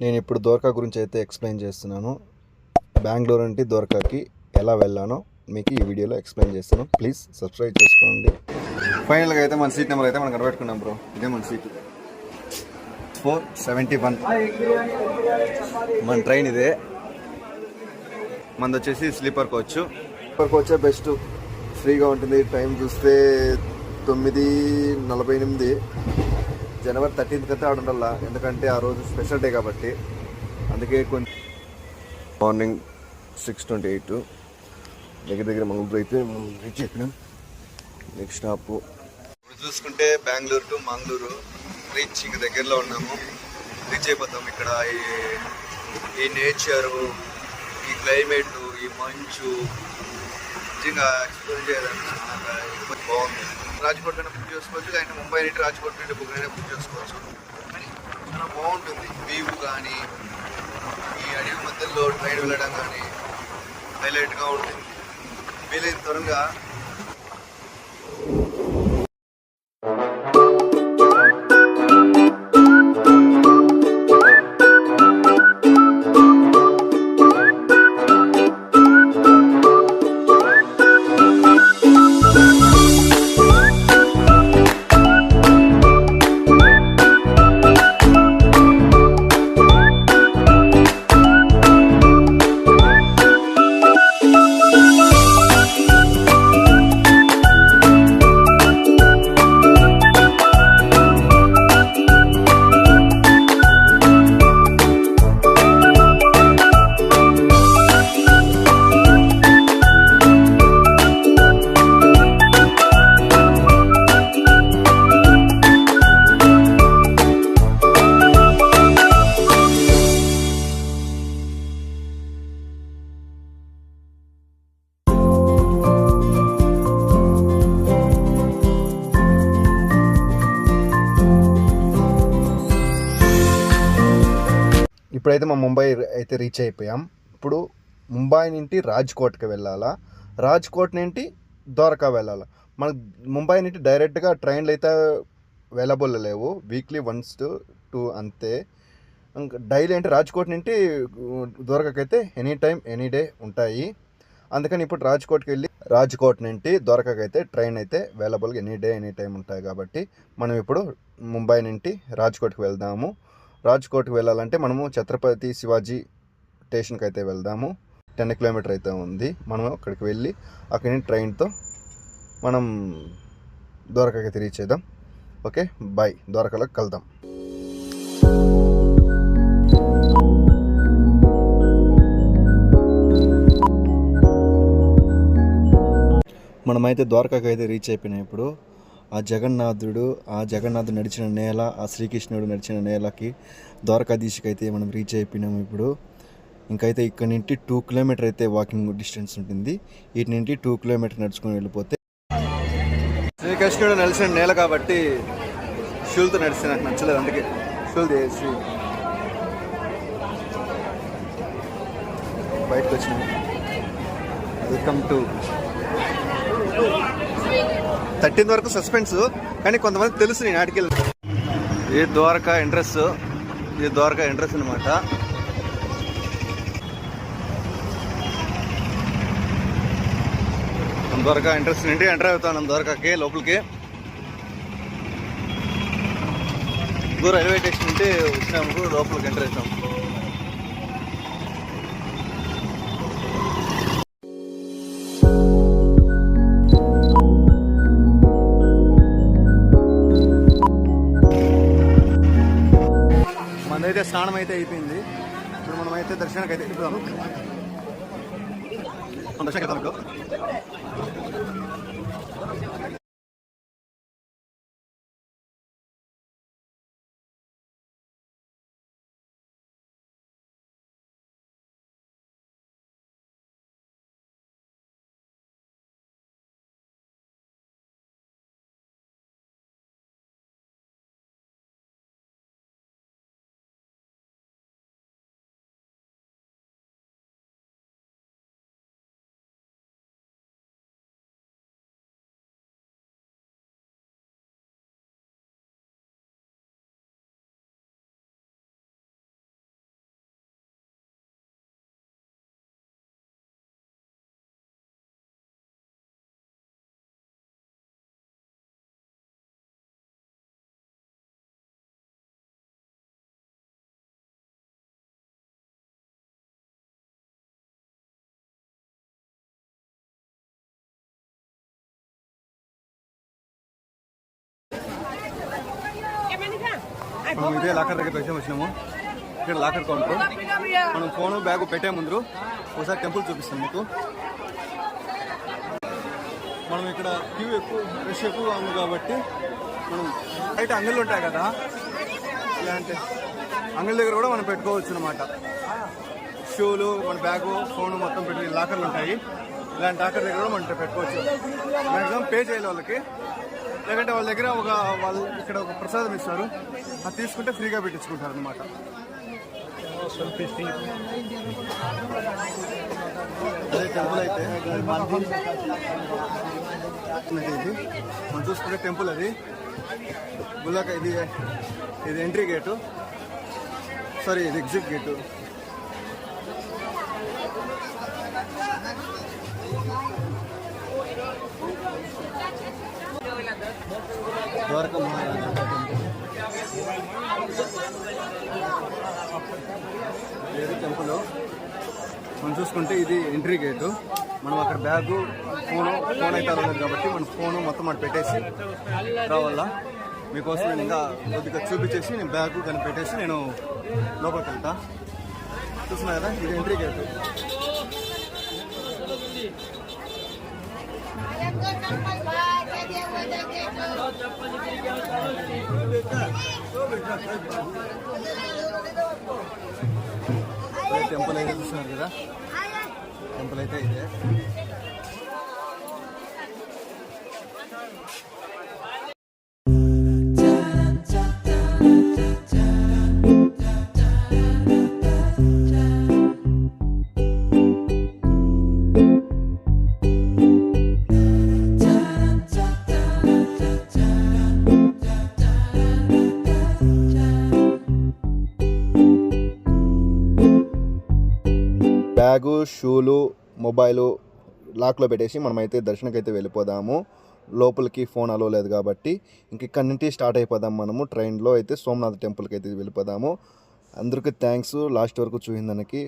నేను ఇప్పుడు ద్వారకా గురించి అయితే ఎక్స్ప్లెయిన్ చేస్తున్నాను. బెంగళూరు నుండి ద్వారకాకి ఎలా వెళ్ళానో మీకు ఈ వీడియోలో ఎక్స్ప్లెయిన్ చేస్తాను. ప్లీజ్ సబ్స్క్రైబ్ చేసుకోండి. ఫైనల్గా అయితే మన సీట్ నెంబర్ అయితే మనం కనబెట్టుకున్నాం బ్రో. ఇదే మన సీట్ 471. మన ట్రైన్ ఇదే. మనది వచ్చేసి స్లీపర్ కోచ్. స్లీపర్ కోచే బెస్ట్, ఫ్రీగా ఉంటుంది. టైం చూస్తే 9:48. జనవరి 13th అయితే ఆడుండాల, ఎందుకంటే ఆ రోజు స్పెషల్ డే కాబట్టి. అందుకే కొంచెం మార్నింగ్ 6:28 దగ్గర మంగళూరు అయితే మనం రీచ్ అయిపోయినాం. నెక్స్ట్ స్టాప్ ఇప్పుడు చూసుకుంటే బెంగళూరు టు మంగళూరు రీచ్ ఇంక దగ్గరలో ఉన్నాము. రీచ్ అయిపోతాం. ఇక్కడ ఈ నేచరు, ఈ క్లైమేట్, ఈ మంచు నిజంగా ఎక్స్ప్లోర్ చేయాలని చాలా బాగుంది. రాజ్కోట్ అయినా బుక్ చేసుకోవచ్చు, లేదంటే ముంబై నుండి రాజ్కోట్ నుండి బుక్ చేసుకోవచ్చు. కానీ చాలా బాగుంటుంది. వ్యూ కానీ ఈ అడవి మధ్యలో ట్రైన్ వెళ్ళడం కానీ హైలైట్గా ఉంటుంది. వీలైన త్వరగా ఇప్పుడైతే మా ముంబై అయితే రీచ్ అయిపోయాం. ఇప్పుడు ముంబై నుండి రాజ్కోట్కి వెళ్ళాలా, రాజ్కోట్ నుండి ద్వారకా వెళ్ళాలా. మనకు ముంబై నుండి డైరెక్ట్గా ట్రైన్లు అయితే అవైలబుల్ లేవు. వీక్లీ 1-2 అంతే. ఇంకా డైలీ అంటే రాజ్కోట్ నుండి ద్వారకాకి ఎనీ టైం ఎనీ డే ఉంటాయి. అందుకని ఇప్పుడు రాజ్కోట్కి వెళ్ళి రాజ్కోట్ నుండి ద్వారకాకి అయితే ట్రైన్ అయితే అవైలబుల్గా ఎనీ డే ఎనీ టైం ఉంటాయి. కాబట్టి మనం ఇప్పుడు ముంబై నుండి రాజ్కోట్కి వెళ్దాము. రాజ్కోట్కి వెళ్ళాలంటే మనము ఛత్రపతి శివాజీ స్టేషన్కి అయితే వెళ్దాము. 10 కిలోమీటర్ అయితే ఉంది. మనం అక్కడికి వెళ్ళి అక్కడి నుంచి ట్రైన్తో మనం ద్వారకాకి అయితే రీచ్ అవుదాం. Okay, bye. ద్వారకాలోకి కలుద్దాం. మనమైతే ద్వారకాకి అయితే రీచ్ అయిపోయినాయి. ఇప్పుడు ఆ జగన్నాథుడు నడిచిన నేల, ఆ శ్రీకృష్ణుడు నడిచిన నేలకి ద్వారకాధీశకి అయితే మనం రీచ్ అయిపోయినాము. ఇప్పుడు ఇంకైతే ఇక్కడ నుండి 2 కిలోమీటర్ అయితే వాకింగ్ డిస్టెన్స్ ఉంటుంది. వీటి నుండి 2 కిలోమీటర్ నడుచుకొని వెళ్ళిపోతే శ్రీకృష్ణుడు నడిచిన నేల కాబట్టి షూలతో నడిస్తే నాకు నచ్చలేదు. అందుకే షూలు చేసి బయటకు వచ్చినాము. వెల్కమ్ టు 13th వరకు సస్పెన్స్, కానీ కొంతమంది తెలుసు నేను ఆర్టికల్. ఇది ద్వారకా ఎంట్రన్స్ అనమాట. ద్వారకా ఎంట్రన్స్ నుండి ఎంటర్ అవుతాను ద్వారకాకి లోపలికి. రైల్వే స్టేషన్ నుండి వచ్చినాము, లోపలికి ఎంటర్ అవుతాం. మనదైతే స్నానం అయితే అయిపోయింది. ఇప్పుడు మనమైతే దర్శనానికి అయితే వెళ్తాము. దర్శనానికి వెళ్తాము. మనం ఇదే లాకర్ దగ్గరికి అయితే వచ్చినాము. ఇక్కడ లాకర్ కౌంటర్. మనం ఫోను బ్యాగు పెట్టే ముందు ఒకసారి టెంపుల్ చూపిస్తాం మీకు. మనం ఇక్కడ క్యూ ఎక్కువ రష్ ఎక్కువగా ఉంది కాబట్టి మనం బయట అంగళ్ళు ఉంటాయి కదా, ఇలాంటి అంగళ్ళ దగ్గర కూడా మనం పెట్టుకోవచ్చు అనమాట. షూలు, మన బ్యాగు, ఫోను మొత్తం పెట్టి లాకర్లు ఉంటాయి. ఇలాంటి లాకర్ దగ్గర కూడా మనం పెట్టుకోవచ్చు. మ్యాక్సిమం పే చేయాలి వాళ్ళకి, లేకంటే వాళ్ళ దగ్గర వాళ్ళు ఇక్కడ ఒక ప్రసాదం ఇస్తారు, అది తీసుకుంటే ఫ్రీగా పెట్టించుకుంటారు అనమాట. అదే టెంపుల్ అయితే ఇది మనం చూసుకుంటే టెంపుల్ అది గుళ్ళక. ఇది ఎంట్రీ గేటు, సారీ ఇది ఎగ్జిట్ గేటు. ద్వారకా మహారాజా లేదు టెంపుల్. మనం చూసుకుంటే ఇది ఎంట్రీ గేటు. మనం అక్కడ బ్యాగు, ఫోన్ అయితే అవ్వలేదు కాబట్టి మనం ఫోను మొత్తం అక్కడ పెట్టేసి రావాలా. మీకోసం నేను ఇంకా కొద్దిగా చూపించేసి నేను బ్యాగు కానీ పెట్టేసి నేను లోపలికి వెళ్తా. చూస్తున్నా కదా, ఇది ఎంట్రీ గేటు. టెంపుల్ అయితే చూస్తున్నారు కదా, టెంపుల్ అయితే ఇదే. బ్యాగు, షూలు, మొబైలు లాక్లో పెట్టేసి మనమైతే దర్శనకి అయితే వెళ్ళిపోదాము. లోపలికి ఫోన్ అలో లేదు కాబట్టి ఇక్కడి నుంచి స్టార్ట్ అయిపోదాం. మనము ట్రైన్లో అయితే సోమనాథ్ టెంపుల్కి అయితే వెళ్ళిపోదాము. అందరికీ థ్యాంక్స్ లాస్ట్ వరకు చూసిందానికి.